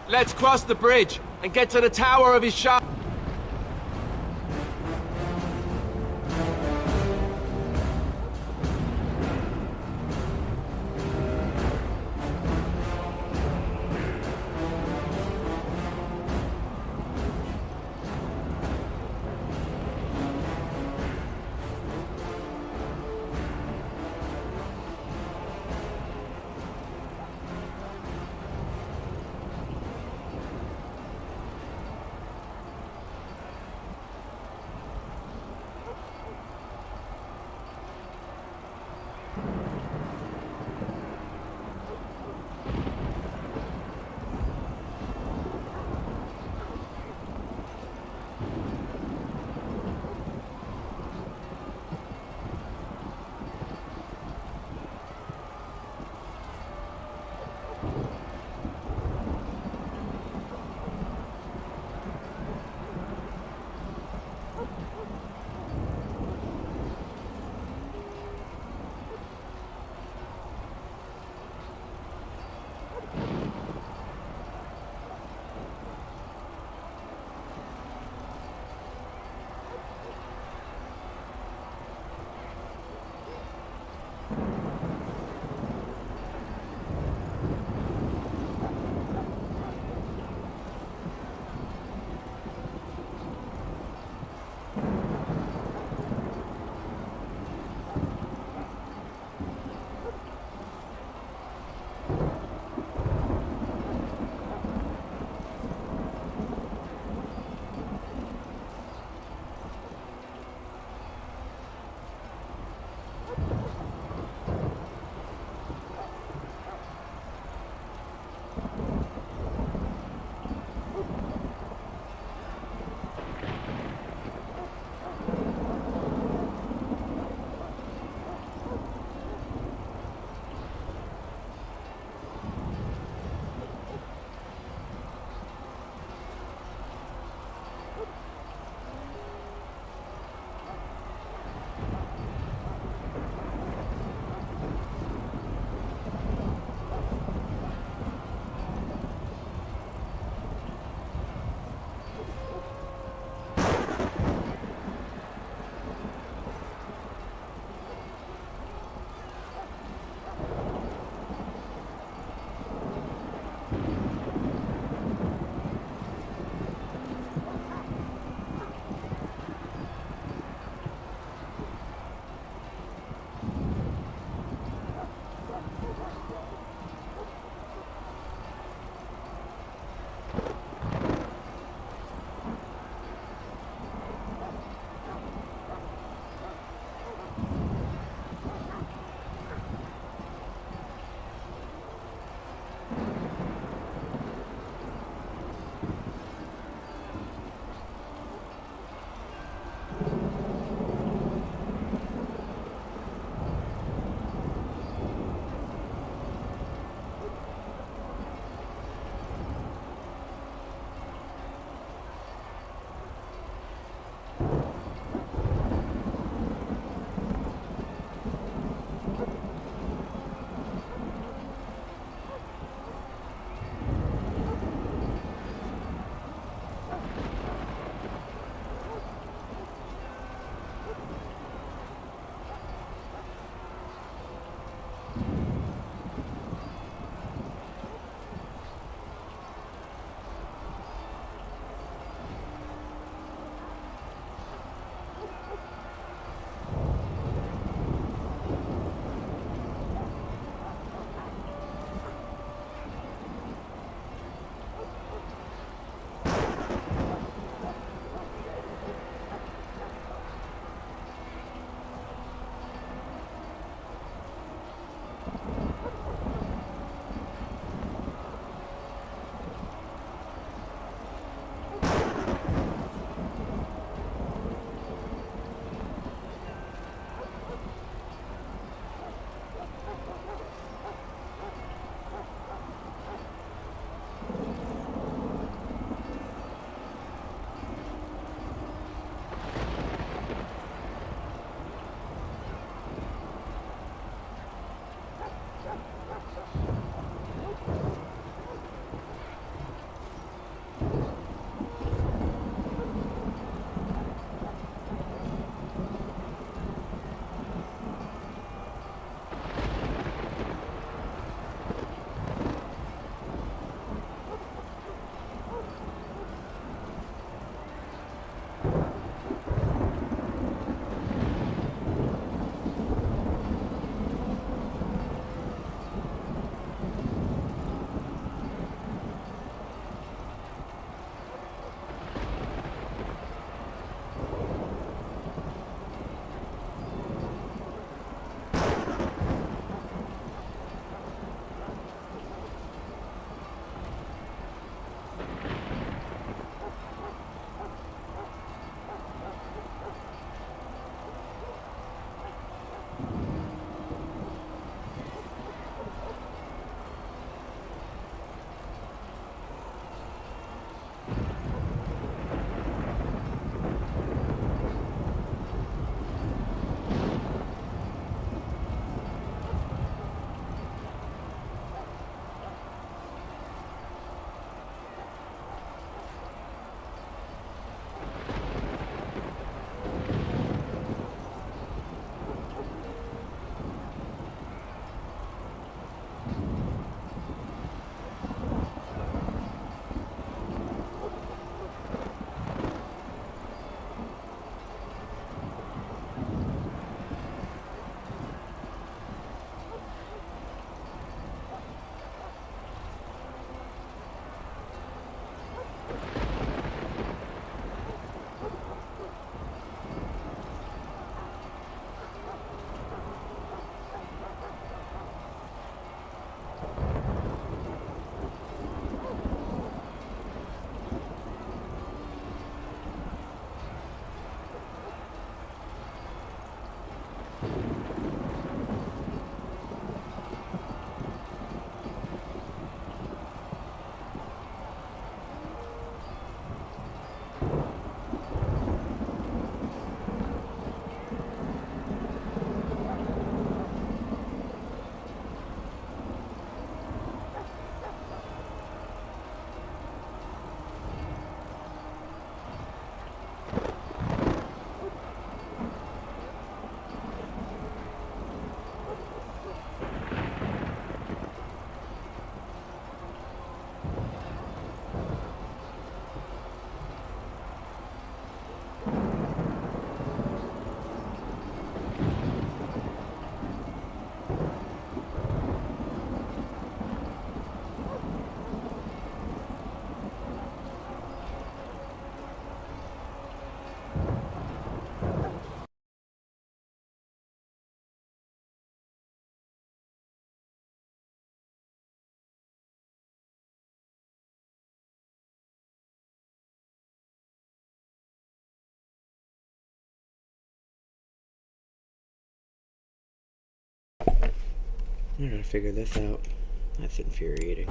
Let's cross the bridge and get to the tower of his shop. I'm gonna figure this out. That's infuriating.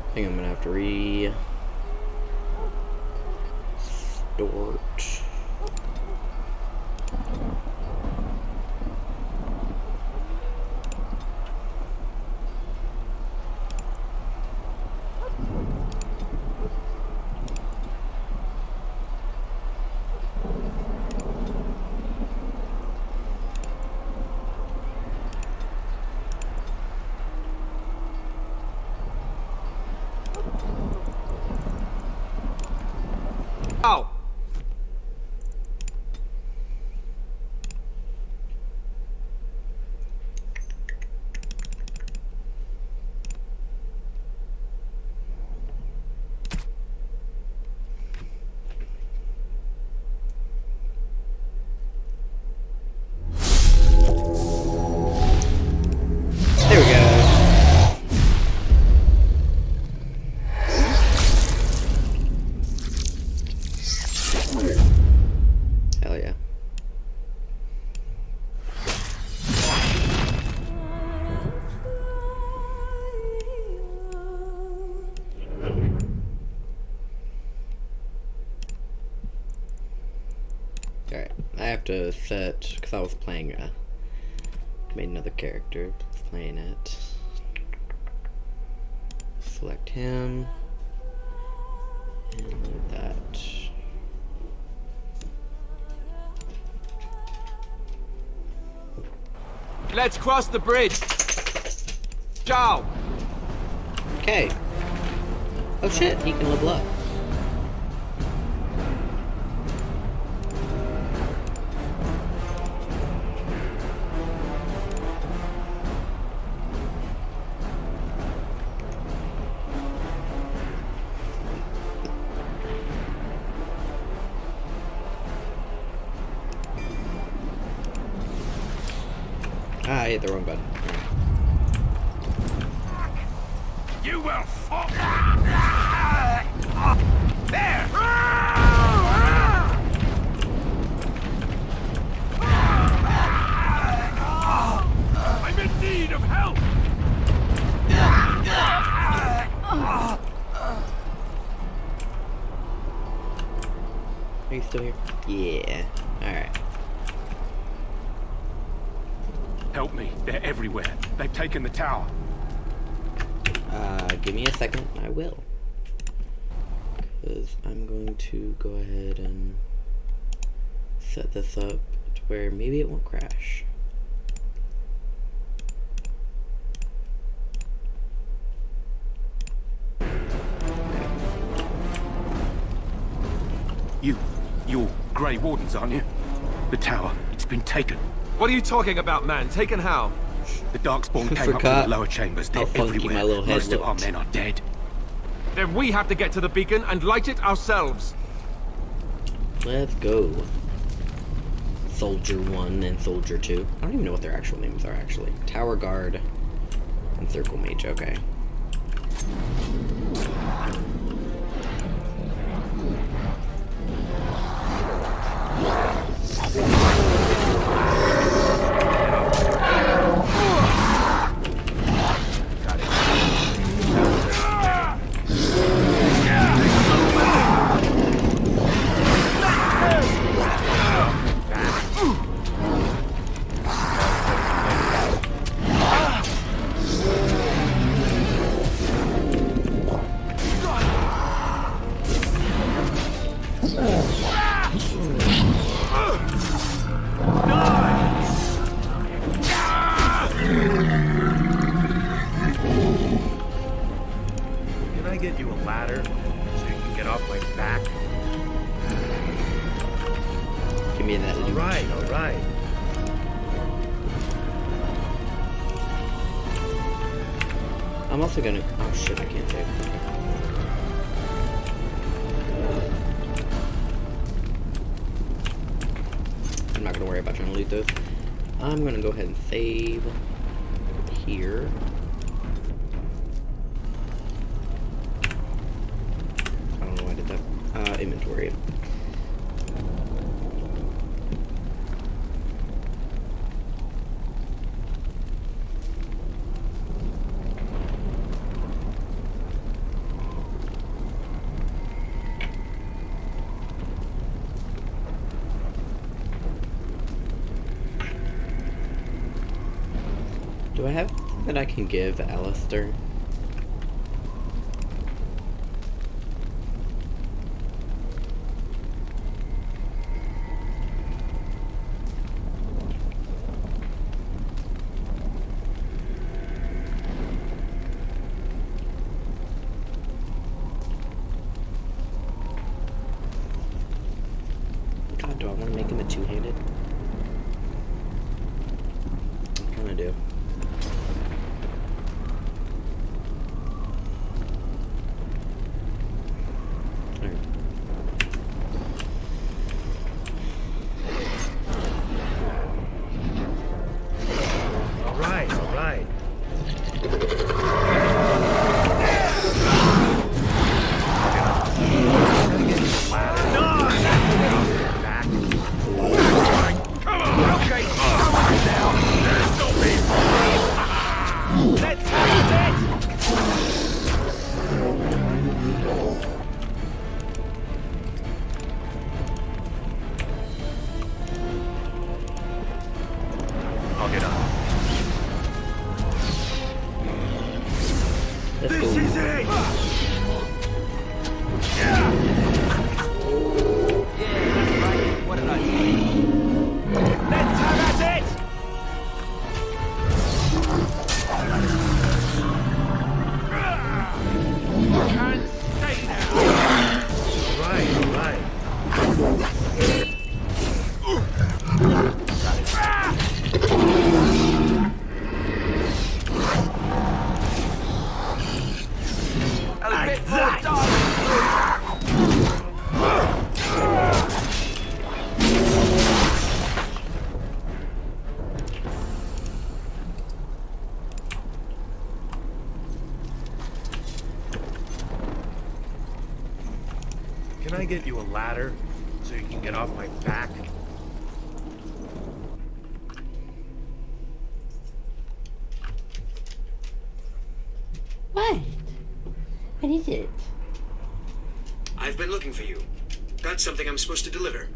I think I'm gonna have to restart. Oh! There we go. Hell yeah. Alright, I have to set, because I was playing, made another character, playing it. Select him, and do that. Let's cross the bridge. Ciao. Okay. Oh shit, he can level up. Ah, I hit the wrong button. You will fall. There. I'm in need of help. Are you still here? Yeah. Alright. Help me. They're everywhere. They've taken the tower. Give me a second. I will. Because I'm going to go ahead and set this up to where maybe it won't crash. You're Grey Wardens, aren't you? The tower, it's been taken. What are you talking about, man? Taken how? The Darkspawn came up from the lower chambers. They're everywhere. Most of our men are dead. Then we have to get to the beacon and light it ourselves. Let's go. Soldier 1 and Soldier 2. I don't even know what their actual names are, actually. Tower Guard and Circle Mage, okay. I'm also gonna... Oh shit, I can't save. I'm not gonna worry about trying to loot those. I'm gonna go ahead and save here. I don't know why I did that. Inventory. Do I have something that I can give Alistair? God, do I want to make him a two-handed? I kind of do. This is it! Yeah, that's right. What did I say? Let's have at it! Can't stay now. Right. Can I get you a ladder so you can get off my back? What? What is it? I've been looking for you. Got something I'm supposed to deliver.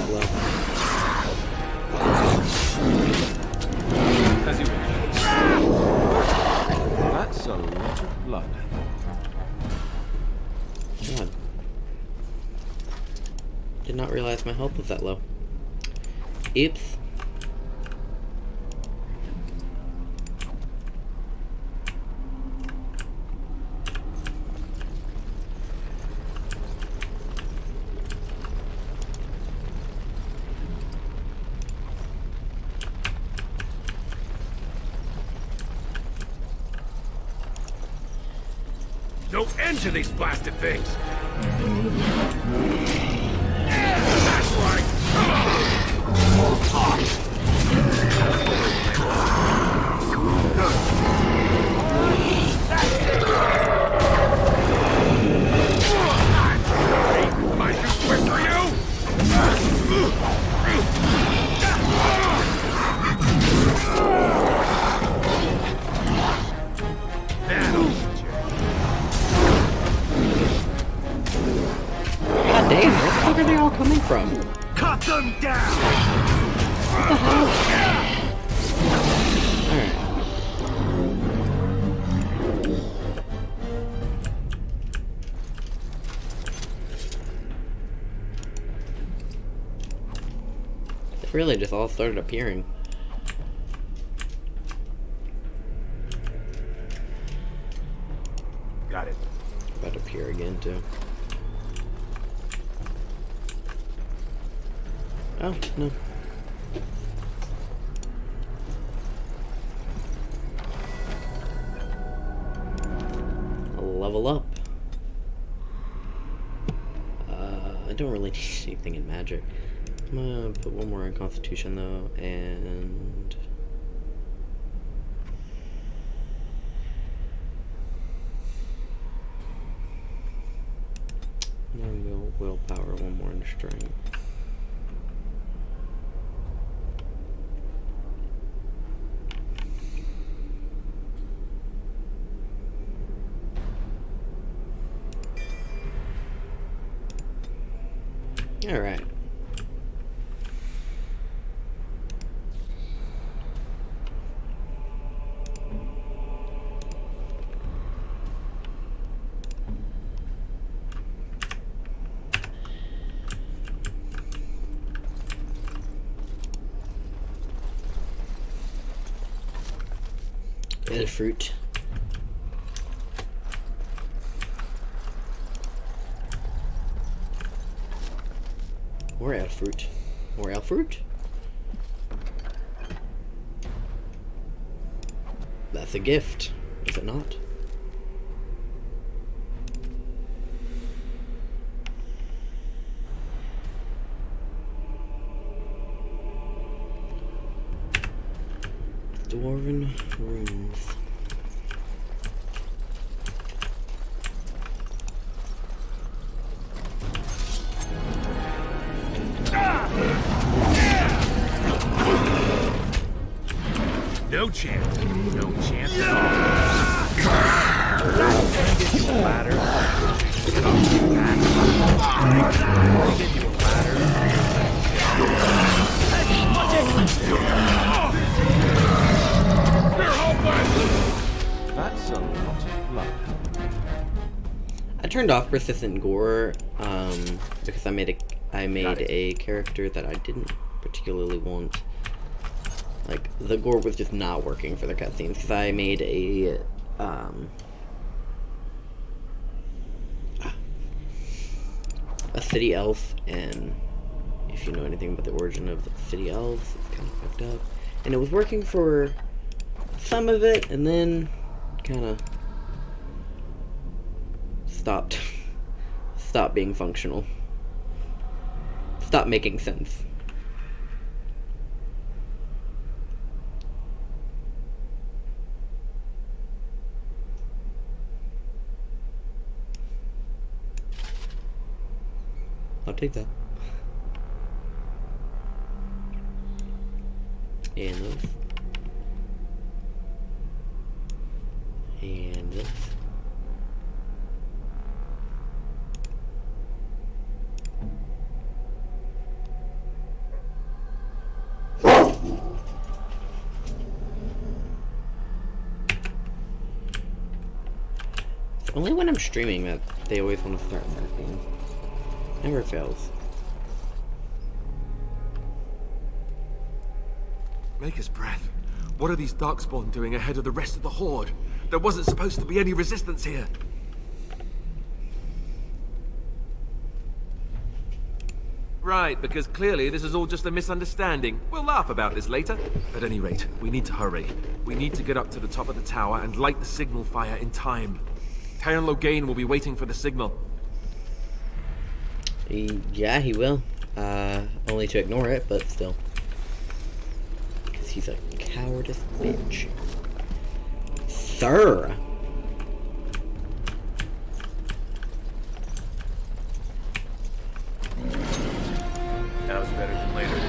that low. As you wish. That's a lot of blood. God. Did not realize my health was that low. Oops. No end to these blasted things! That's right! Come on! Am I too quick for you? That'll God damn, where the fuck are they all coming from? cut them down! What the hell? Alright. They really just all started appearing. Got it. About to appear again, too. Oh, no. Level up. I don't really need anything in magic. I'm gonna put one more in Constitution, though, and... and willpower, one more in strength. All right. Get a fruit. More elf fruit. More elf fruit? That's a gift, is it not? Dwarven runes. No chance. No chance at all. Get you a ladder. Get off that. Get you a ladder. Here, hold that. That's a lot of blood. I turned off persistent gore because I made a character that I didn't particularly want. Like, the gore was just not working for the cutscenes because I made a city elf, and if you know anything about the origin of the city elves, it's kind of fucked up. And it was working for some of it, and then kind of stopped being functional. Stopped making sense. I'll take that. And those. And this. Only when I'm streaming that they always want to start marking. Never fails. Maker's breath. What are these Darkspawn doing ahead of the rest of the Horde? There wasn't supposed to be any resistance here. Right, because clearly this is all just a misunderstanding. We'll laugh about this later. At any rate, we need to hurry. We need to get up to the top of the tower and light the signal fire in time. Taron Logain will be waiting for the signal. Yeah, he will. Only to ignore it, but still. Because he's a cowardice bitch. Sir! Now's better than later.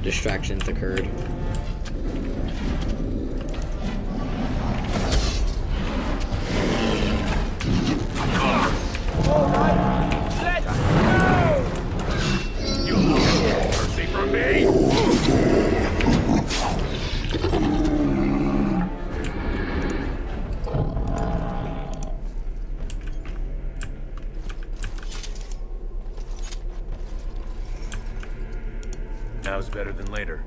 Distractions occurred. Mercy from me! Now's better than later.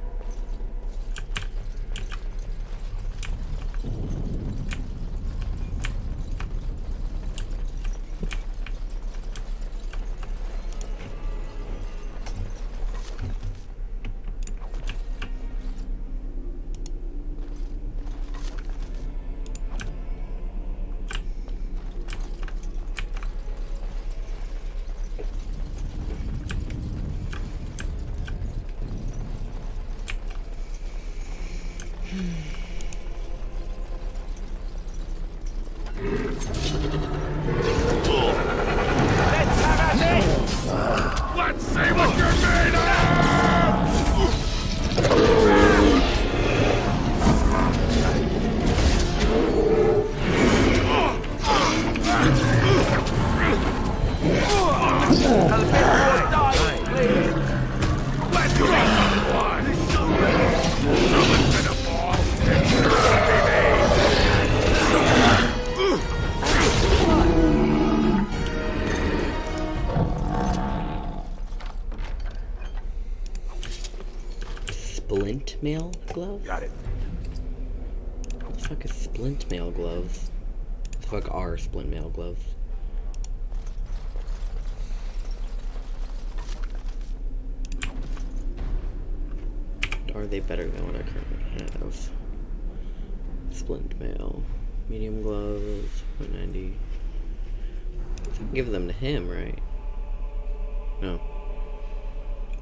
Let's see what you're made Let's go! Someone's gonna fall. Splint mail gloves? Got it. What the fuck is splint mail gloves? What the fuck are splint mail gloves? Are they better than what I currently have? Splint mail. Medium gloves, 190. I can give them to him, right? No.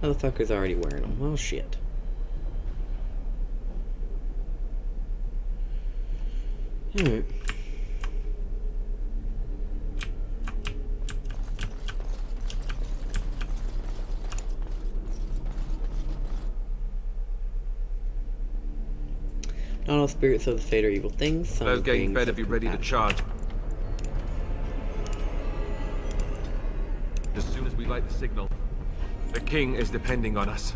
Motherfucker's already wearing them. Well, shit. Alright. Not all spirits of the fate are evil things. Some Logain things better have be ready to compassion. charge. As soon as we light the signal, the king is depending on us.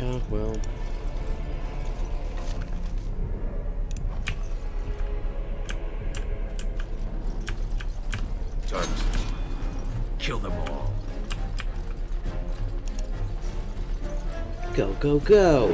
Yeah, well. Terms. Kill them all. Go, go, go!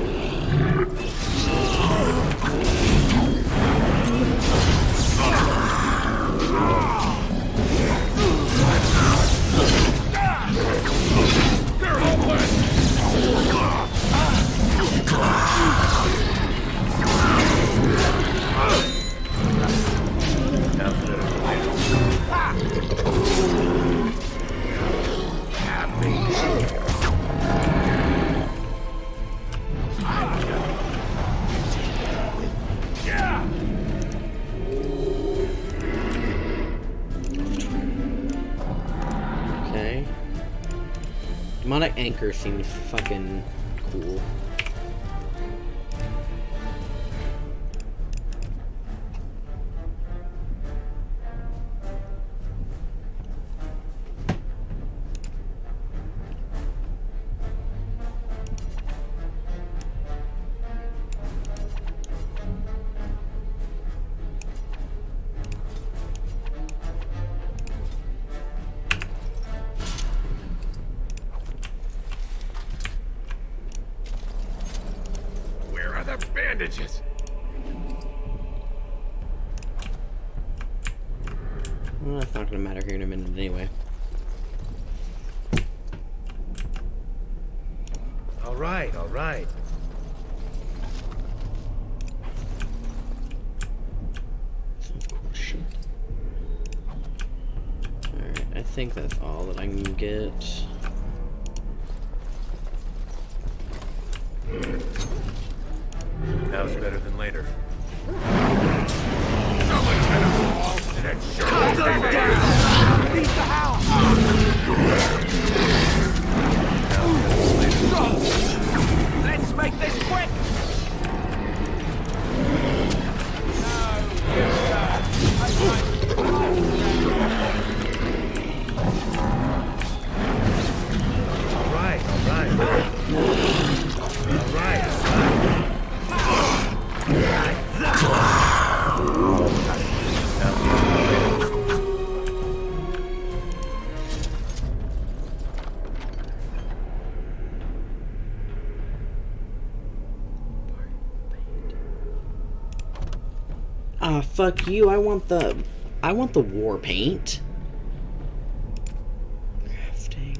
Demonic Anchor seems fucking cool. Where are the bandages? Well, that's not gonna matter here in a minute anyway. All right, all right. Some cool shit. Alright, I think that's all that I can get. Now's better than later. Cut them down! Leave the house! Let's make this quick! All right, all right. All right, all right. Ah, fuck you. I want the war paint. Crafting.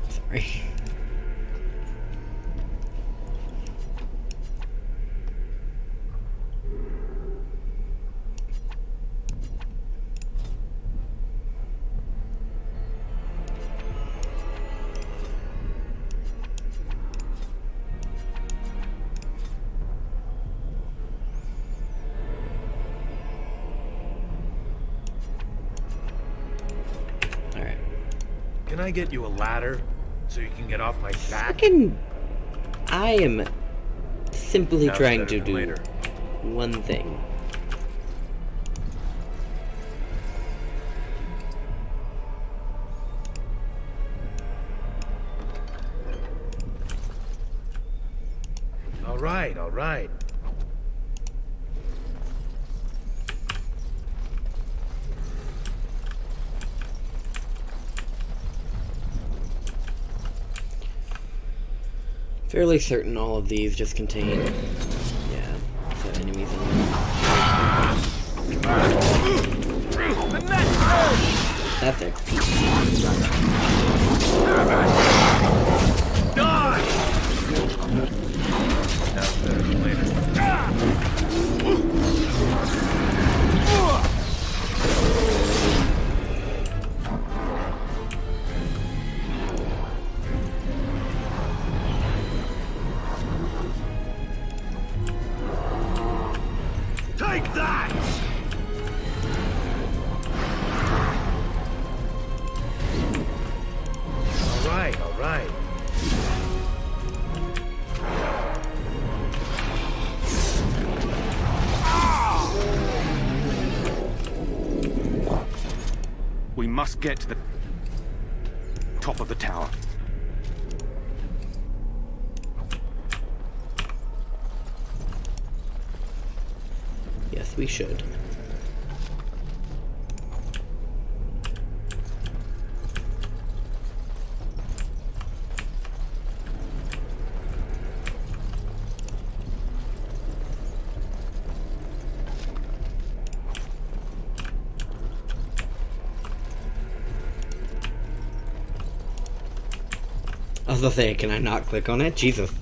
Sorry. Alright. Can I get you a ladder so you can get off my back? I am simply Now's trying better to than do later. one thing. All right, all right. Fairly certain all of these just contain, set enemies in them. That's XP. Now's better than later. Take that! All right, all right. We must get to the top of the tower. Yes, we should. I was gonna say, can I not click on it? Jesus.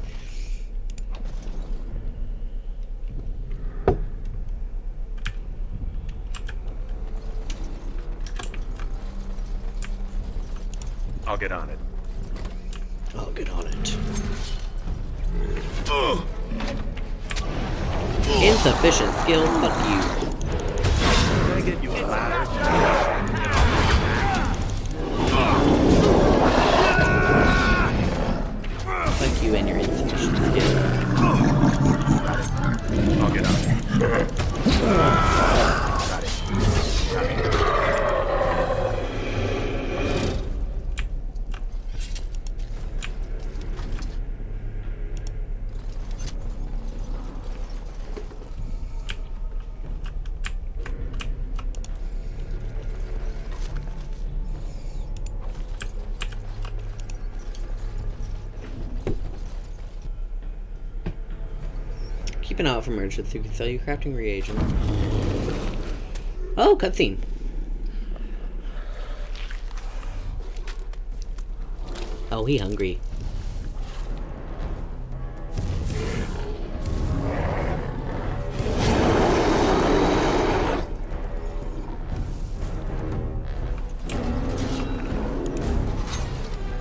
I'll get on it. I'll get on it. Insufficient skill, fuck you. Can I get you a ladder? Fuck you and your insufficient skill. I'll get up. Keep an eye out for merchants who can sell you crafting reagents. Oh, cutscene. Oh, he hungry.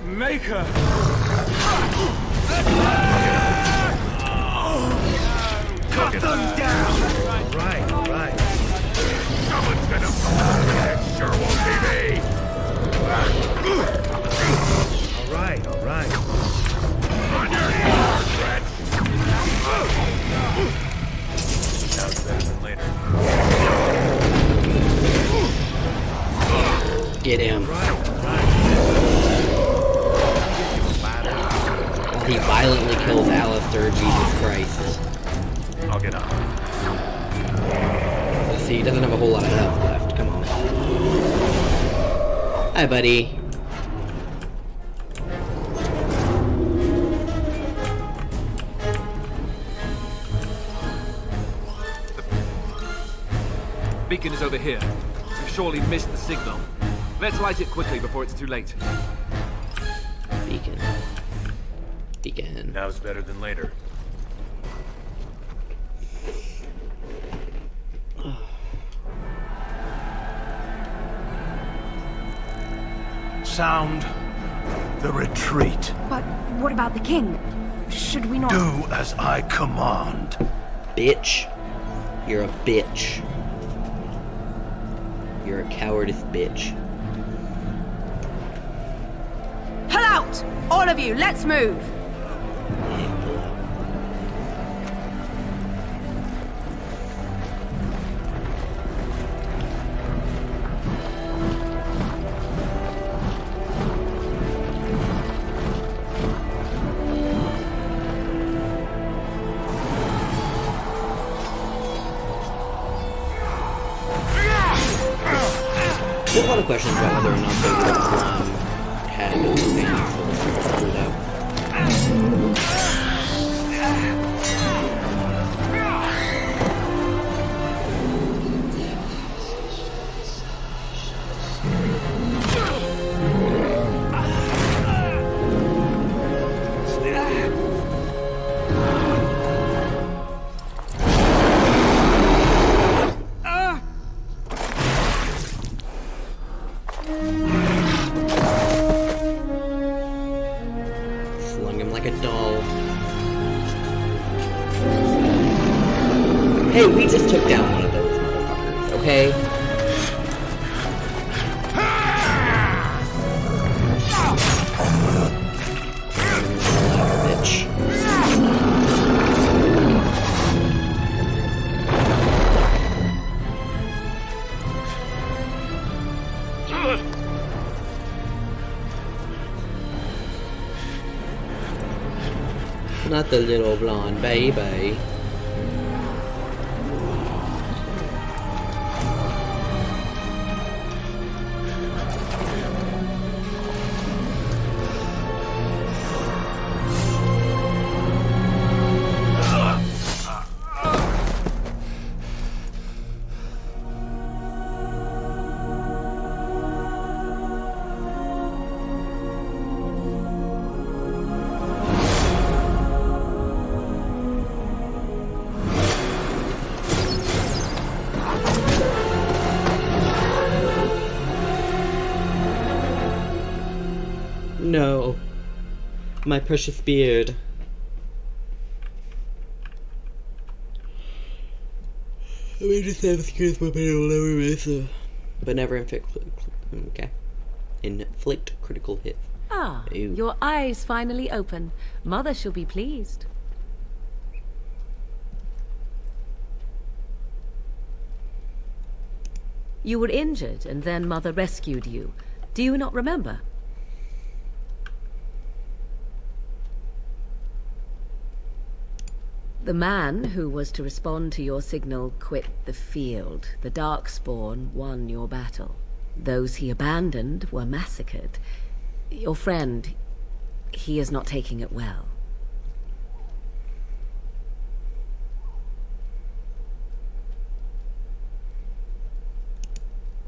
Maker! Cut them down! Right, right. Someone's gonna it sure won't be me! Alright, alright. On your ears, Rex! Sounds better than later. Get him. Right, right. While he violently kills Alistair, Jesus Christ. I'll get up. Let's see, he doesn't have a whole lot of health left. Come on. Hi, buddy. Beacon is over here. We've surely missed the signal. Let's light it quickly before it's too late. Beacon. Beacon. Now's better than later. Sound the retreat. But what about the king? Should we not... Do as I command. Bitch. You're a bitch. You're a cowardice bitch. Pull out! All of you, let's move! There's a lot of questions about whether or not they would had things screwed up. Slung him like a doll. Hey, we just took down one of those motherfuckers, okay? Bitch. Not the little blonde baby. No. My precious beard. I may just have skills for but never inflict. Okay. Inflict critical hits. Ah, Ew. your eyes finally open. Mother shall be pleased. You were injured, and then Mother rescued you. Do you not remember? The man who was to respond to your signal quit the field. The Darkspawn won your battle. Those he abandoned were massacred. Your friend, he is not taking it well.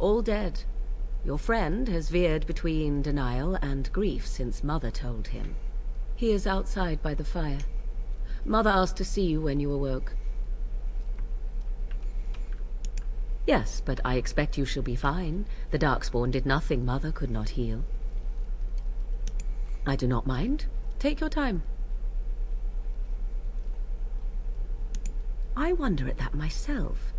All dead. Your friend has veered between denial and grief since Mother told him. He is outside by the fire. Mother asked to see you when you awoke. Yes, but I expect you shall be fine. The Darkspawn did nothing Mother could not heal. I do not mind. Take your time. I wonder at that myself.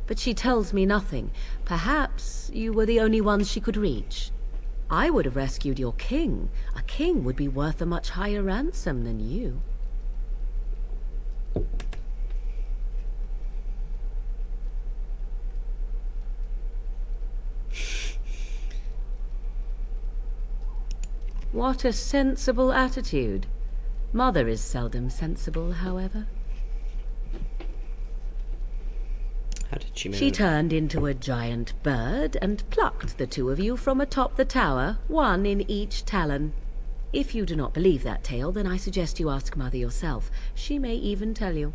But she tells me nothing. Perhaps you were the only ones she could reach. I would have rescued your king. A king would be worth a much higher ransom than you. What a sensible attitude. Mother is seldom sensible, however. How did she manage? She turned into a giant bird and plucked the two of you from atop the tower, one in each talon. If you do not believe that tale, then I suggest you ask Mother yourself. She may even tell you.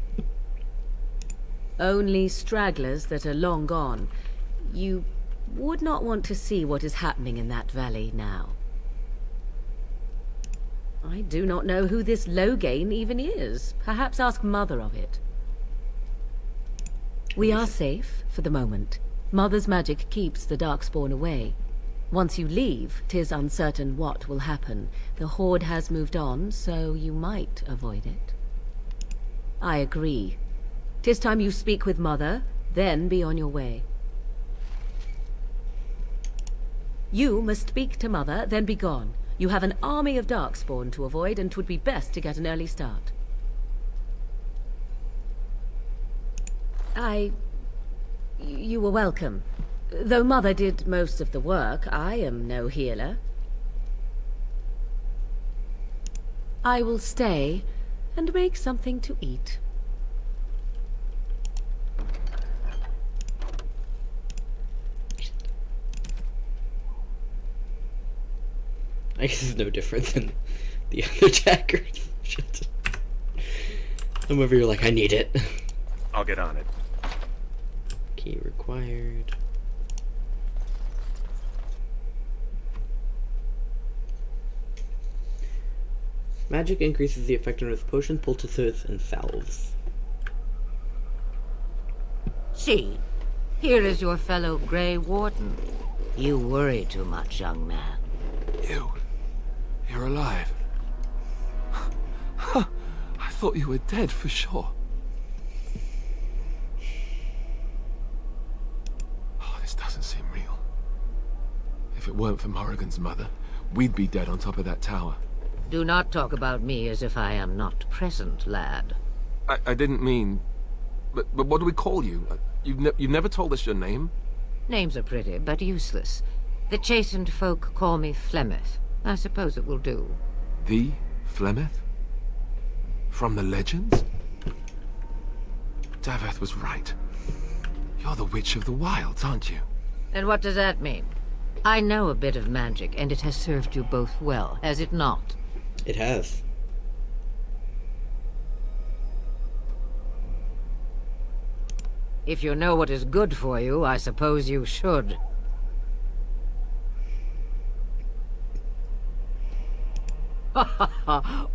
Only stragglers that are long gone. You would not want to see what is happening in that valley now. I do not know who this Loghain even is. Perhaps ask Mother of it. We are safe, for the moment. Mother's magic keeps the Darkspawn away. Once you leave, 'tis uncertain what will happen. The Horde has moved on, so you might avoid it. I agree. 'Tis time you speak with Mother, then be on your way. You must speak to Mother, then be gone. You have an army of Darkspawn to avoid, and 'twould be best to get an early start. You were welcome. Though Mother did most of the work, I am no healer. I will stay and make something to eat. I guess it's no different than the other attackers. Shit. I'm over here like, I need it. I'll get on it. Key required. Magic increases the effectiveness of potions, poultices, and salves. See, here is your fellow Grey Warden. You worry too much, young man. You're alive. I thought you were dead for sure. Oh, this doesn't seem real. If it weren't for Morrigan's mother, we'd be dead on top of that tower. Do not talk about me as if I am not present, lad. I didn't mean... But what do we call you? You've never told us your name? Names are pretty, but useless. The chastened folk call me Flemeth. I suppose it will do. The Flemeth? From the legends? Daveth was right. You're the Witch of the Wilds, aren't you? And what does that mean? I know a bit of magic, and it has served you both well, has it not? It has. If you know what is good for you, I suppose you should.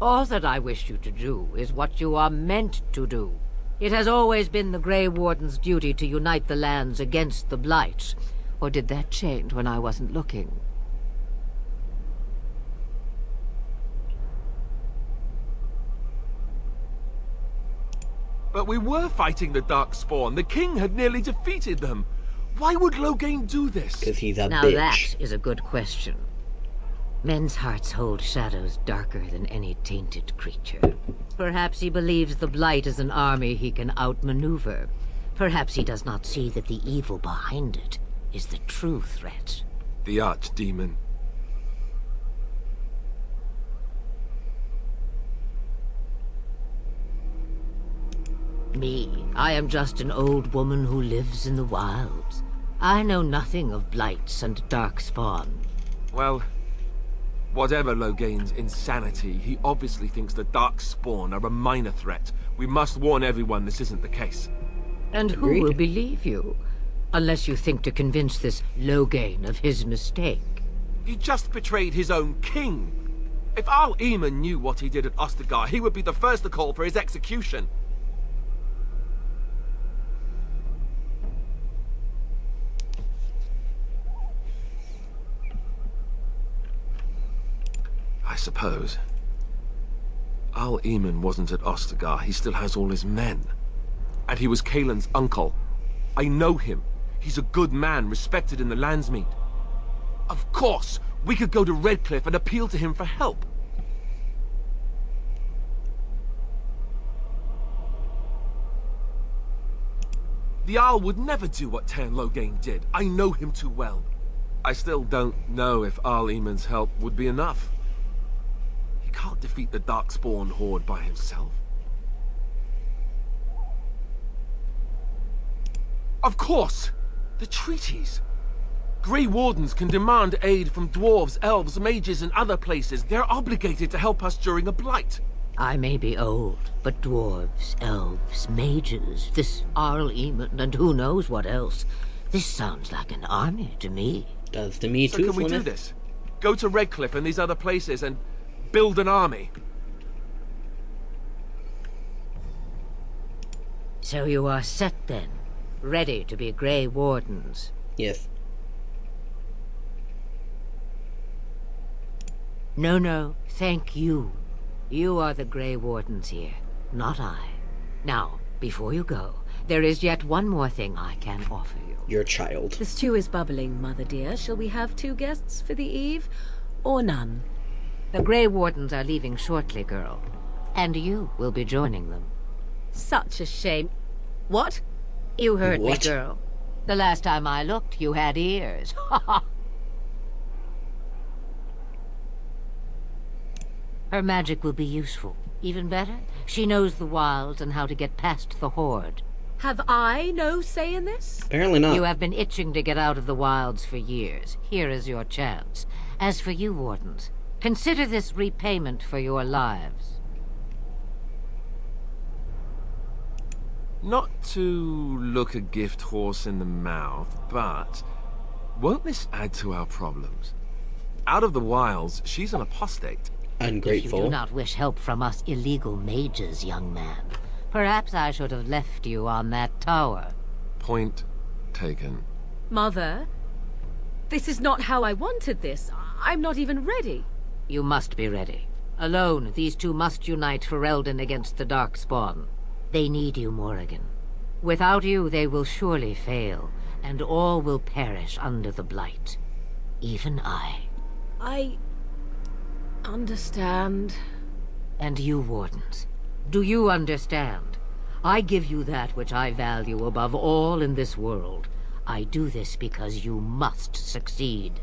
All that I wish you to do is what you are meant to do. It has always been the Grey Warden's duty to unite the lands against the Blights. Or did that change when I wasn't looking? But we were fighting the Darkspawn. The king had nearly defeated them. Why would Loghain do this? Because he's a Now bitch. that is a good question. Men's hearts hold shadows darker than any tainted creature. Perhaps he believes the Blight is an army he can outmaneuver. Perhaps he does not see that the evil behind it is the true threat. The archdemon. Me, I am just an old woman who lives in the wilds. I know nothing of blights and darkspawn. Well, whatever Loghain's insanity, he obviously thinks the Darkspawn are a minor threat. We must warn everyone this isn't the case. And Agreed. who will believe you? Unless you think to convince this Loghain of his mistake. He just betrayed his own king. If Al Eamon knew what he did at Ostagar, he would be the first to call for his execution. I suppose. Al Eamon wasn't at Ostagar. He still has all his men. And he was Kaelin's uncle. I know him. He's a good man, respected in the Landsmeet. Of course, we could go to Redcliffe and appeal to him for help. The Owl would never do what Tairn Loghain did. I know him too well. I still don't know if Al Eamon's help would be enough. He can't defeat the Darkspawn horde by himself. Of course! The treaties! Grey Wardens can demand aid from dwarves, elves, mages, and other places. They're obligated to help us during a blight. I may be old, but dwarves, elves, mages, this Arl Eamon, and who knows what else. This sounds like an army to me. Does to me So too, can we do Flemeth. this? Go to Redcliffe and these other places and build an army? So you are set then, ready to be Grey Wardens. Yes. No, thank you. You are the Grey Wardens here, not I. Now, before you go, there is yet one more thing I can offer you. Your child. The stew is bubbling, Mother dear. Shall we have 2 guests for the eve, or none? The Grey Wardens are leaving shortly, girl. And you will be joining them. Such a shame. What? You heard What? me, girl. The last time I looked, you had ears. Her magic will be useful. Even better, she knows the wilds and how to get past the horde. Have I no say in this? Apparently not. You have been itching to get out of the wilds for years. Here is your chance. As for you, Wardens, consider this repayment for your lives. Not to look a gift horse in the mouth, but won't this add to our problems? Out of the wilds, she's an apostate. If you Ungrateful. do not wish help from us illegal mages, young man, perhaps I should have left you on that tower. Point taken. Mother, this is not how I wanted this. I'm not even ready. You must be ready. Alone, these two must unite for Eldon against the Darkspawn. They need you, Morrigan. Without you, they will surely fail, and all will perish under the Blight. Even I. I understand. And you, Wardens. Do you understand? I give you that which I value above all in this world. I do this because you must succeed.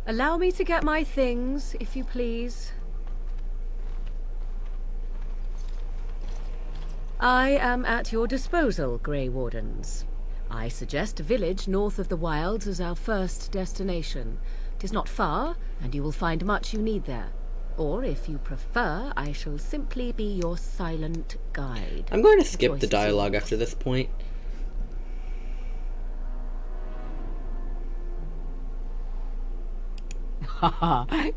Allow me to get my things, if you please. I am at your disposal, Grey Wardens. I suggest a village north of the wilds as our first destination. 'Tis not far, and you will find much you need there. Or, if you prefer, I shall simply be your silent guide. I'm going to The skip choice the is dialogue yours. after this point.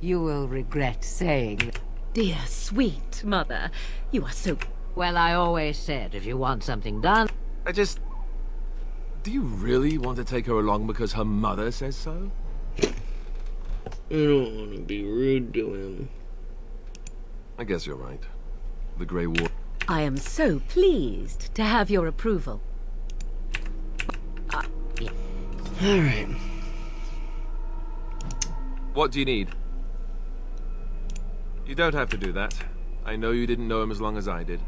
You will regret saying. Dear, sweet mother, you are so... Well, I always said if you want something done. Do you really want to take her along because her mother says so? I don't want to be rude to him. I guess you're right. The Grey War. I am so pleased to have your approval. Alright. What do you need? You don't have to do that. I know you didn't know him as long as I did.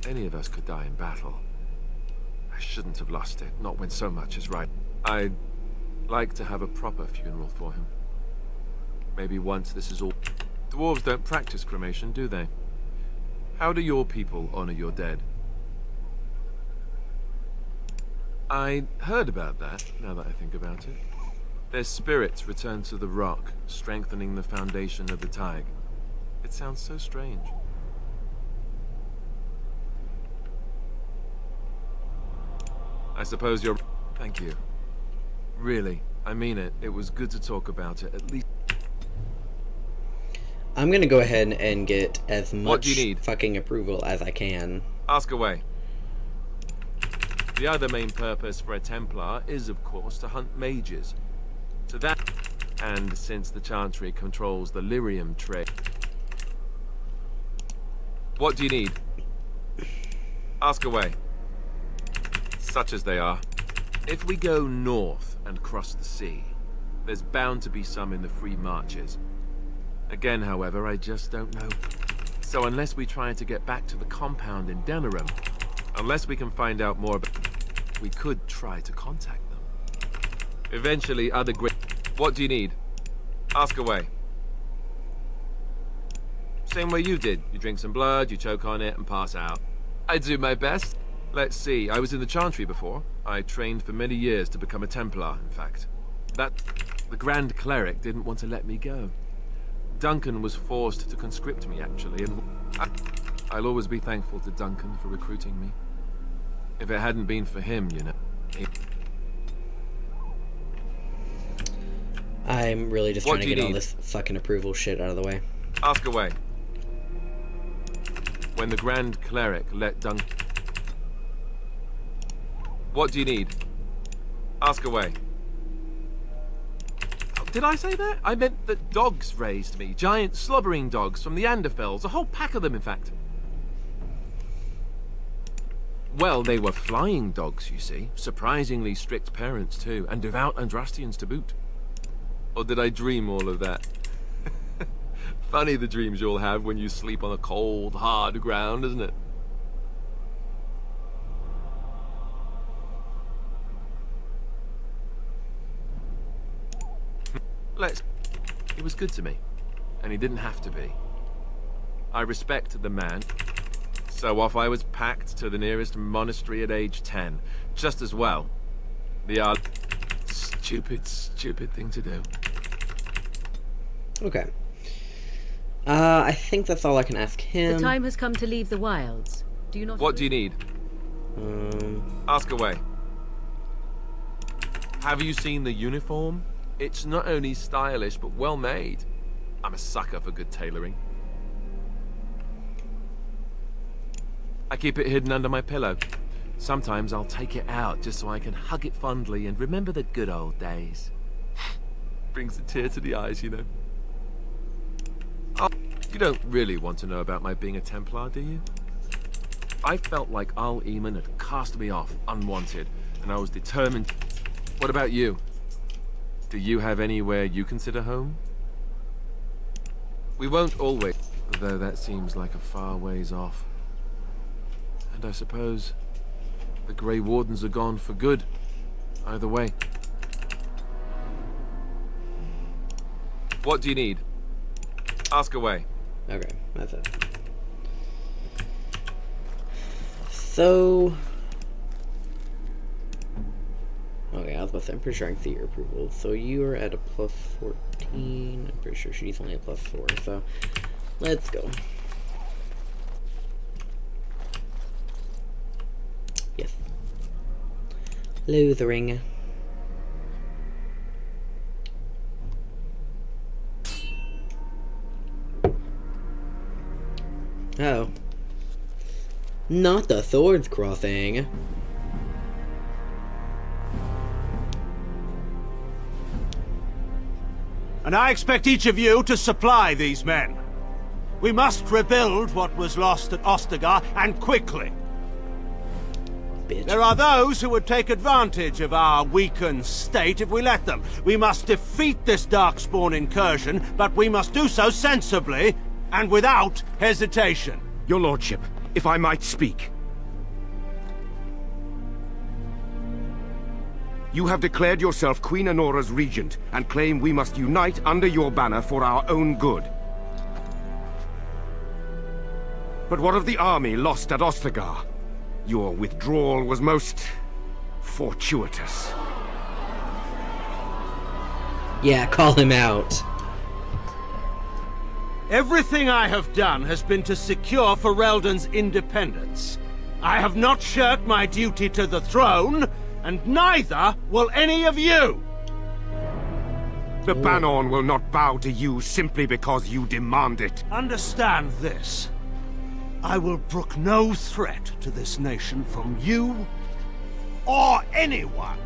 Any of us could die in battle. I shouldn't have lost it, not when so much is right. I'd like to have a proper funeral for him. Maybe once this is all... Dwarves don't practice cremation, do they? How do your people honor your dead? I heard about that, now that I think about it. Their spirits return to the rock, strengthening the foundation of the Tig. It sounds so strange. I suppose you're... Thank you. Really, I mean it. It was good to talk about it, at least... I'm gonna go ahead and get as What much do you need? fucking approval as I can. Ask away. The other main purpose for a Templar is, of course, to hunt mages. To that... And since the Chantry controls the lyrium trade... What do you need? Ask away. Such as they are. If we go north and cross the sea, there's bound to be some in the free marches. Again, however, I just don't know. So unless we try to get back to the compound in Denerim, unless we can find out more about... We could try to contact them. Eventually, other great... What do you need? Ask away. Same way you did. You drink some blood, you choke on it, and pass out. I do my best. Let's see, I was in the Chantry before. I trained for many years to become a Templar, in fact. The Grand Cleric didn't want to let me go. Duncan was forced to conscript me, actually, and I'll always be thankful to Duncan for recruiting me. If it hadn't been for him, you know... I'm really just What trying to do you get all need? this fucking approval shit out of the way. Ask away. When the Grand Cleric let Duncan... What do you need? Ask away. Oh, did I say that? I meant that dogs raised me. Giant slobbering dogs from the Anderfells. A whole pack of them, in fact. Well, they were flying dogs, you see. Surprisingly strict parents, too. And devout Andrastians to boot. Or did I dream all of that? Funny the dreams you'll have when you sleep on a cold, hard ground, isn't it? He was good to me, and he didn't have to be. I respected the man, so off I was packed to the nearest monastery at age 10, just as well. The stupid, stupid thing to do. Okay. I think that's all I can ask him. The time has come to leave the wilds. Do you not... What do you need? Ask away. Have you seen the uniform? It's not only stylish, but well made. I'm a sucker for good tailoring. I keep it hidden under my pillow. Sometimes I'll take it out just so I can hug it fondly and remember the good old days. Brings a tear to the eyes, you know. Oh, you don't really want to know about my being a Templar, do you? I felt like Al Eamon had cast me off unwanted, and I was determined... What about you? Do you have anywhere you consider home? We won't always, though that seems like a far ways off. And I suppose the Grey Wardens are gone for good, either way. What do you need? Ask away. Okay, that's it. So... Okay, I was about to say, I'm pretty sure I can see your approval. So you are at a plus 14. I'm pretty sure she's only a plus 4, so let's go. Yes. Lothering. Oh. Not the swords crossing. And I expect each of you to supply these men. We must rebuild what was lost at Ostagar, and quickly. Bitch. There are those who would take advantage of our weakened state if we let them. We must defeat this Darkspawn incursion, but we must do so sensibly and without hesitation. Your lordship, if I might speak. You have declared yourself Queen Honora's regent, and claim we must unite under your banner for our own good. But what of the army lost at Ostagar? Your withdrawal was most fortuitous. Yeah, call him out. Everything I have done has been to secure Ferelden's independence. I have not shirked my duty to the throne, and neither will any of you! The Banon will not bow to you simply because you demand it. Understand this. I will brook no threat to this nation from you or anyone.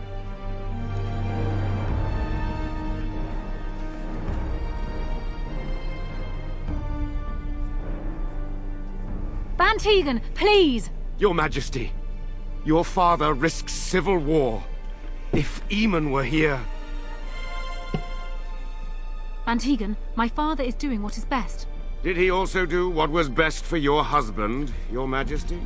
Bantegan, please! Your Majesty, your father risks civil war. If Eamon were here... Bantegan, my father is doing what is best. Did he also do what was best for your husband, Your Majesty?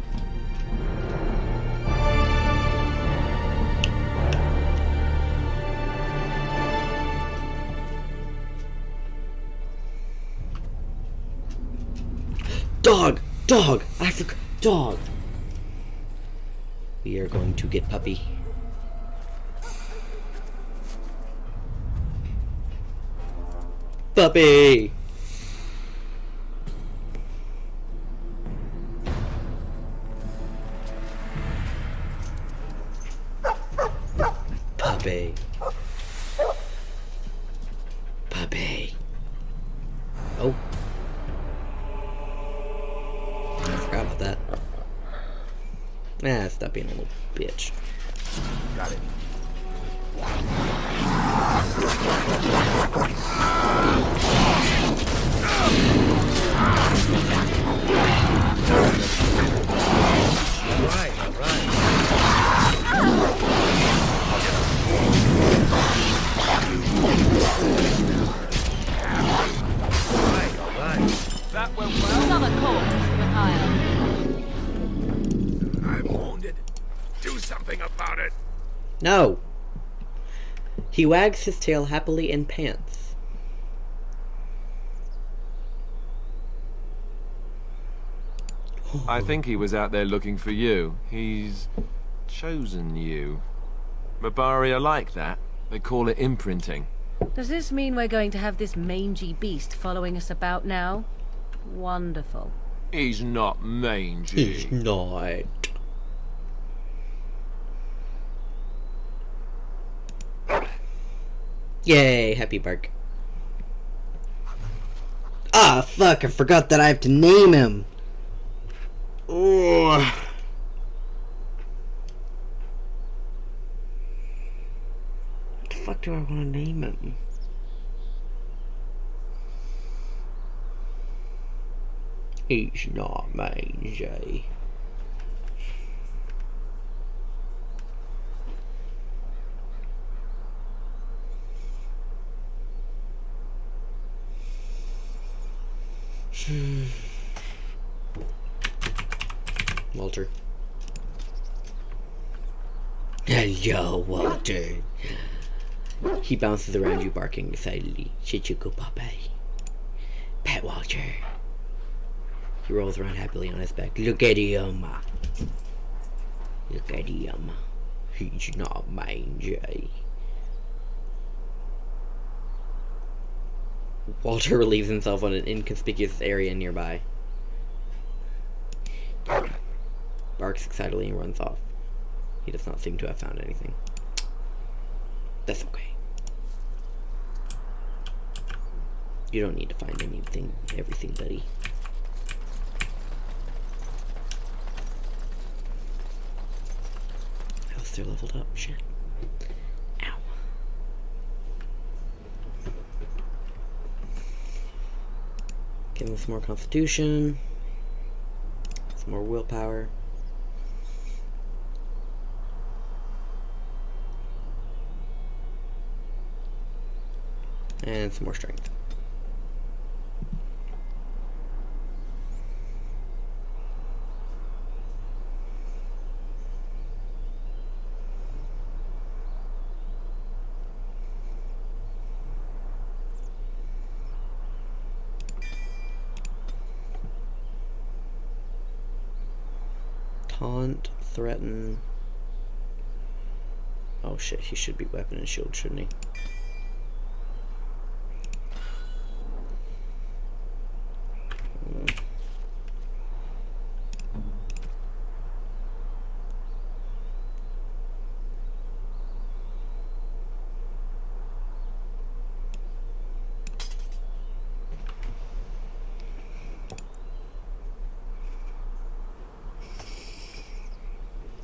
Dog! Dog! I forgot. Dog! We are going to get Puppy. Puppy! Puppy. Puppy. Oh. I forgot about that. Ah, stop being a little bitch. Got it. Right, right. Right. That went well. Another corpse for the pile. I'm wounded. Do something about it. No! He wags his tail happily and pants. I think he was out there looking for you. He's chosen you. Mabari are like that. They call it imprinting. Does this mean we're going to have this mangy beast following us about now? Wonderful. He's not mangy. He's not. Yay, happy bark. Ah, fuck, I forgot that I have to name him. Oh. What the fuck do I want to name him? He's not mangy. Walter. Hello, Walter. He bounces around you, barking excitedly. Chichuko Papai. Pet Walter. He rolls around happily on his back. Look at him. Look at him. He's not mangy. Walter relieves himself on an inconspicuous area nearby. Barks excitedly and runs off. He does not seem to have found anything. That's okay. You don't need to find everything, buddy. Else they're leveled up. Shit. Ow. Give him some more constitution. Some more willpower. And some more strength. Taunt, threaten. Oh shit, he should be weapon and shield, shouldn't he?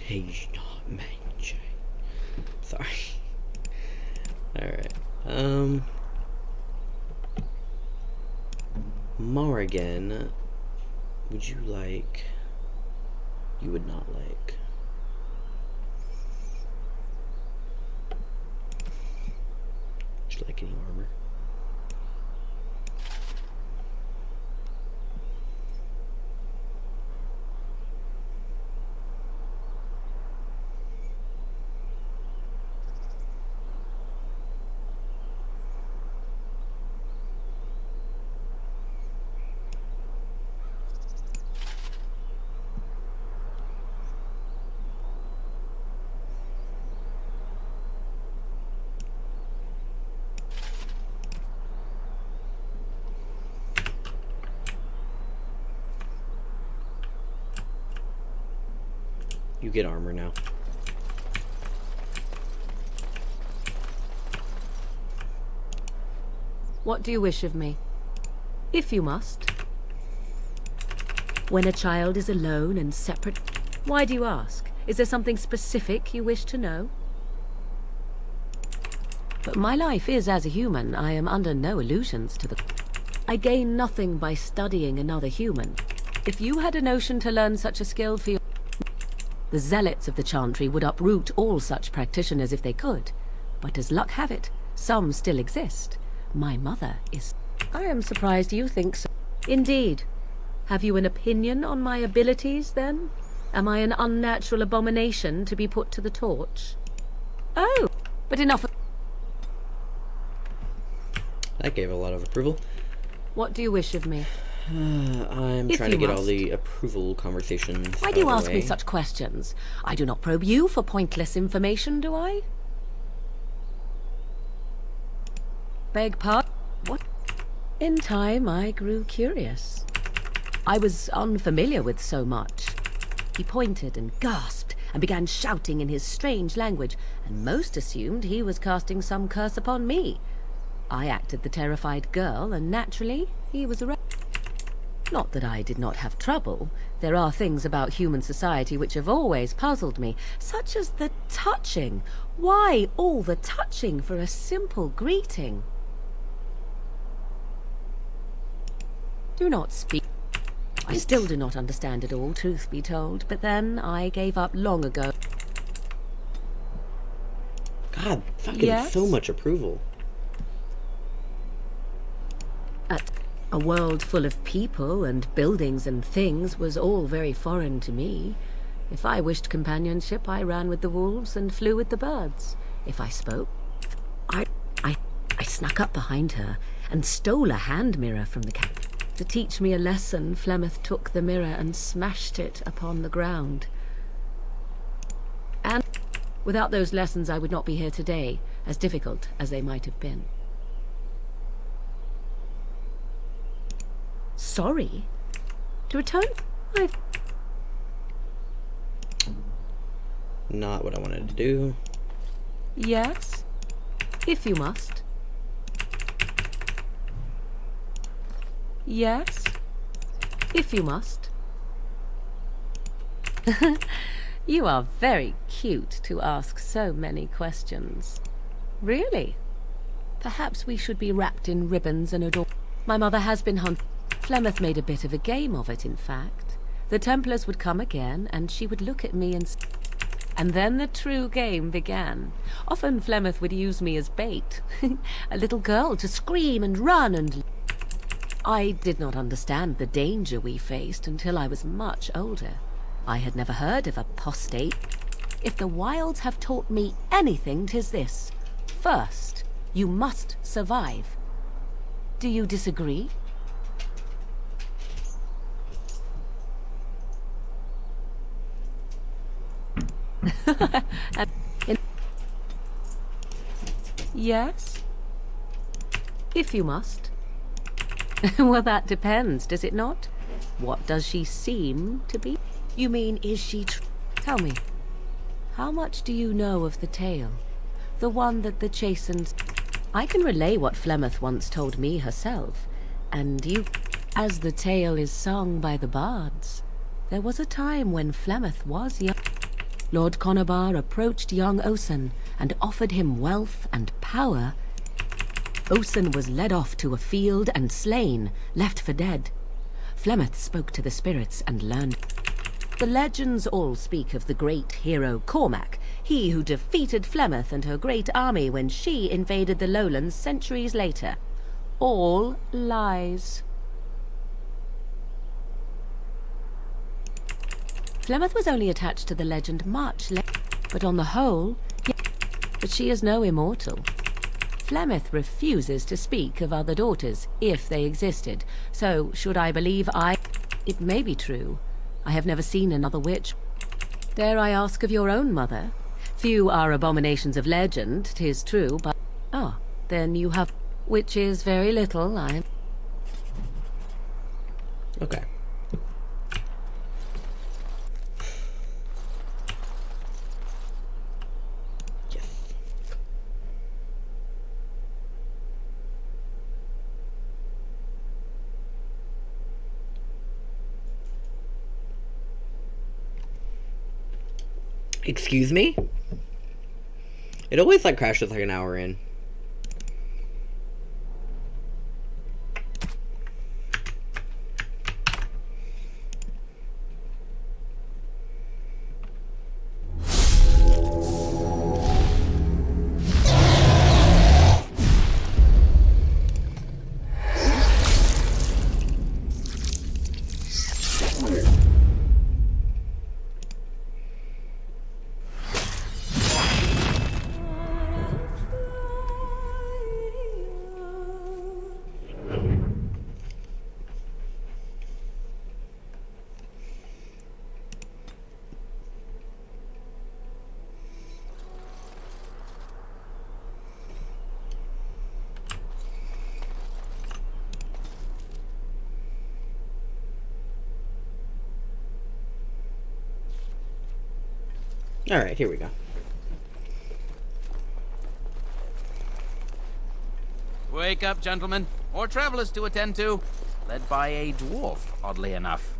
He's not mangy. Sorry. Alright. Morrigan, would you like... You would not like... Would you like any armor? You get armor now. What do you wish of me? If you must. When a child is alone and separate... Why do you ask? Is there something specific you wish to know? But my life is as a human. I am under no illusions to the... I gain nothing by studying another human. If you had a notion to learn such a skill for your... The zealots of the Chantry would uproot all such practitioners if they could. But as luck have it, some still exist. My mother is... I am surprised you think so. Indeed. Have you an opinion on my abilities, then? Am I an unnatural abomination to be put to the torch? Oh, but enough of... That gave a lot of approval. What do you wish of me? I'm trying to get all the approval conversations. Why do you ask me such questions? I do not probe you for pointless information, do I? Beg pardon? What? In time, I grew curious. I was unfamiliar with so much. He pointed and gasped and began shouting in his strange language, and most assumed he was casting some curse upon me. I acted the terrified girl, and naturally, he was arrested. Not that I did not have trouble. There are things about human society which have always puzzled me, such as the touching. Why all the touching for a simple greeting? Do not speak. I still do not understand it all, truth be told, but then I gave up long ago. God, fucking Yes? so much approval. At a world full of people and buildings and things was all very foreign to me. If I wished companionship, I ran with the wolves and flew with the birds. If I spoke, I snuck up behind her and stole a hand mirror from the cat. To teach me a lesson, Flemeth took the mirror and smashed it upon the ground. And without those lessons, I would not be here today, as difficult as they might have been. Sorry? To return? Not what I wanted to do. Yes? If you must. Yes? If you must. You are very cute to ask so many questions. Really? Perhaps we should be wrapped in ribbons and adorned. My mother has been hunted. Flemeth made a bit of a game of it, in fact. The Templars would come again, and she would look at me and then the true game began. Often Flemeth would use me as bait. A little girl to scream and run and... I did not understand the danger we faced until I was much older. I had never heard of apostate. If the wilds have taught me anything, 'tis this. First, you must survive. Do you disagree? Yes? If you must. Well, that depends, does it not? What does she seem to be? You mean, is she Tell me, how much do you know of the tale? The one that the chastened... I can relay what Flemeth once told me herself, and you... As the tale is sung by the bards, there was a time when Flemeth was young. Lord Conobar approached young Osen and offered him wealth and power. Osen was led off to a field and slain, left for dead. Flemeth spoke to the spirits and learned. The legends all speak of the great hero Cormac, he who defeated Flemeth and her great army when she invaded the lowlands centuries later. All lies. Flemeth was only attached to the legend much later, but on the whole, but she is no immortal. Flemeth refuses to speak of other daughters, if they existed, so should I believe It may be true. I have never seen another witch. Dare I ask of your own mother? Few are abominations of legend, 'tis true, but... Ah, then you have... Which is very little, Okay. Excuse me? It always like crashes like an hour in. Alright, here we go. Wake up, gentlemen. More travelers to attend to. Led by a dwarf, oddly enough.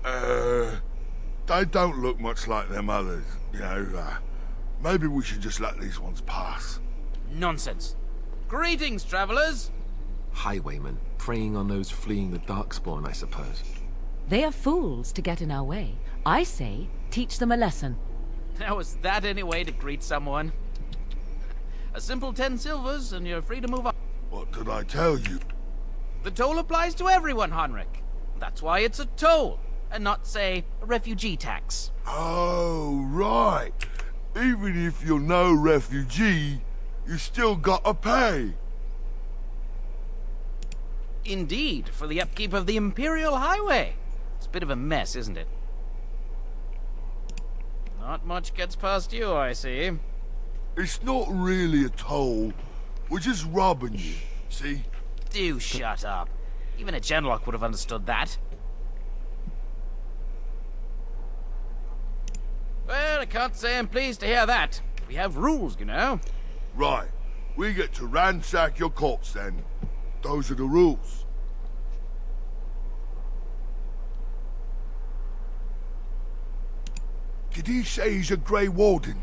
They don't look much like them others, you know. Maybe we should just let these ones pass. Nonsense. Greetings, travelers. Highwaymen, preying on those fleeing the Darkspawn, I suppose. They are fools to get in our way. I say, teach them a lesson. Now, is that any way to greet someone? A simple 10 silvers, and you're free to move on. What did I tell you? The toll applies to everyone, Henrik. That's why it's a toll, and not, say, a refugee tax. Oh, right. Even if you're no refugee, you still gotta pay. Indeed, for the upkeep of the Imperial Highway. It's a bit of a mess, isn't it? Not much gets past you, I see. It's not really a toll. We're just robbing you, see? Do shut up. Even a Genlock would have understood that. Well, I can't say I'm pleased to hear that. We have rules, you know. Right. We get to ransack your corpse, then. Those are the rules. Did he say he's a Grey Warden?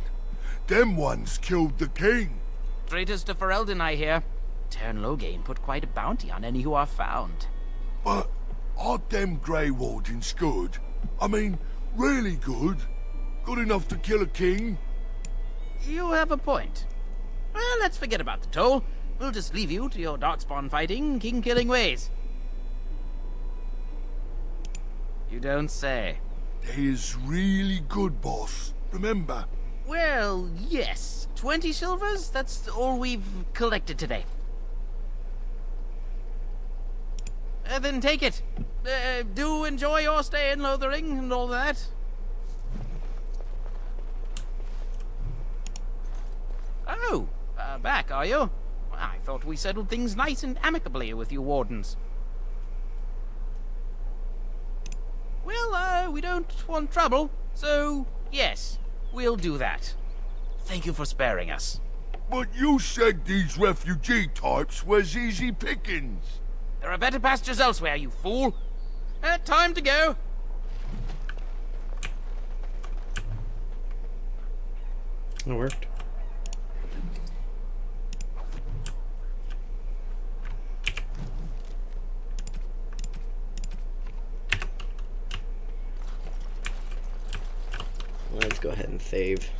Them ones killed the king. Traitors to Ferelden, I hear. Tern Loghain put quite a bounty on any who are found. But Are them Grey Wardens good? I mean, really good? Good enough to kill a king? You have a point. Well, let's forget about the toll. We'll just leave you to your darkspawn fighting, king-killing ways. You don't say. They is really good, boss. Remember? Well, yes. 20 silvers? That's all we've collected today. Then take it. Do enjoy your stay in Lothering and all that. Oh, back, are you? I thought we settled things nice and amicably with you wardens. Well, we don't want trouble, so yes, we'll do that. Thank you for sparing us. But you said these refugee types was easy pickings. There are better pastures elsewhere, you fool. Time to go. It worked. Let's go ahead and save.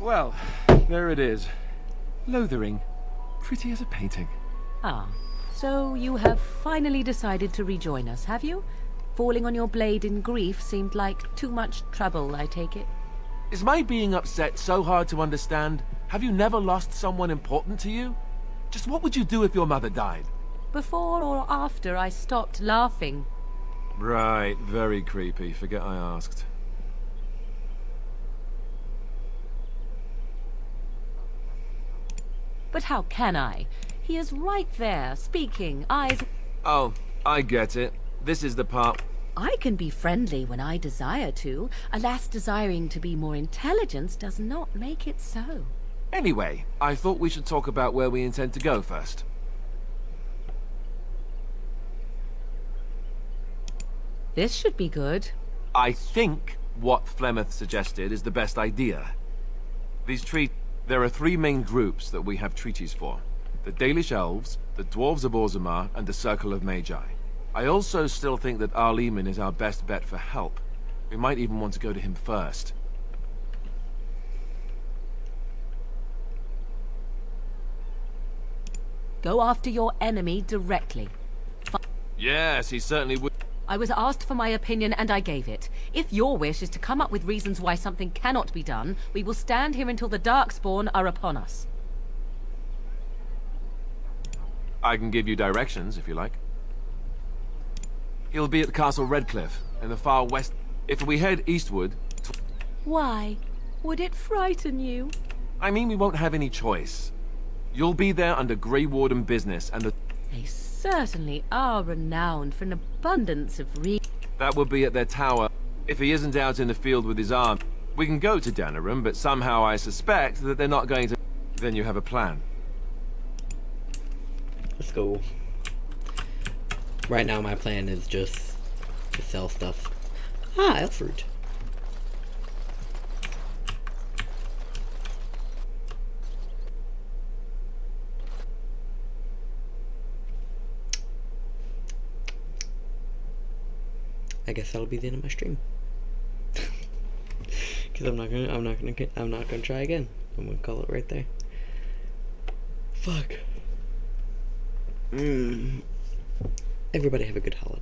Well, there it is. Lothering. Pretty as a painting. Ah, so you have finally decided to rejoin us, have you? Falling on your blade in grief seemed like too much trouble, I take it. Is my being upset so hard to understand? Have you never lost someone important to you? Just what would you do if your mother died? Before or after I stopped laughing? Right, very creepy. Forget I asked. But how can I? He is right there, speaking, eyes... Oh, I get it. This is the part... I can be friendly when I desire to. Alas, desiring to be more intelligent does not make it so. Anyway, I thought we should talk about where we intend to go first. This should be good. I think what Flemeth suggested is the best idea. There are three main groups that we have treaties for. The Dalish Elves, the Dwarves of Orzammar, and the Circle of Magi. I also still think that Arleman is our best bet for help. We might even want to go to him first. Go after your enemy directly. Yes, he certainly would. I was asked for my opinion and I gave it. If your wish is to come up with reasons why something cannot be done, we will stand here until the Darkspawn are upon us. I can give you directions, if you like. He'll be at Castle Redcliffe, in the far west. If we head eastward... Why? Would it frighten you? I mean, we won't have any choice. You'll be there under Grey Warden business, and the... They certainly are renowned for an abundance of That will be at their tower. If he isn't out in the field with his arm, we can go to Danarum, but somehow I suspect that they're not going to... Then you have a plan. Let's go. Right now my plan is just to sell stuff. Ah, elf fruit. I guess that'll be the end of my stream. Because I'm not gonna try again. I'm gonna call it right there. Fuck. Everybody have a good holiday.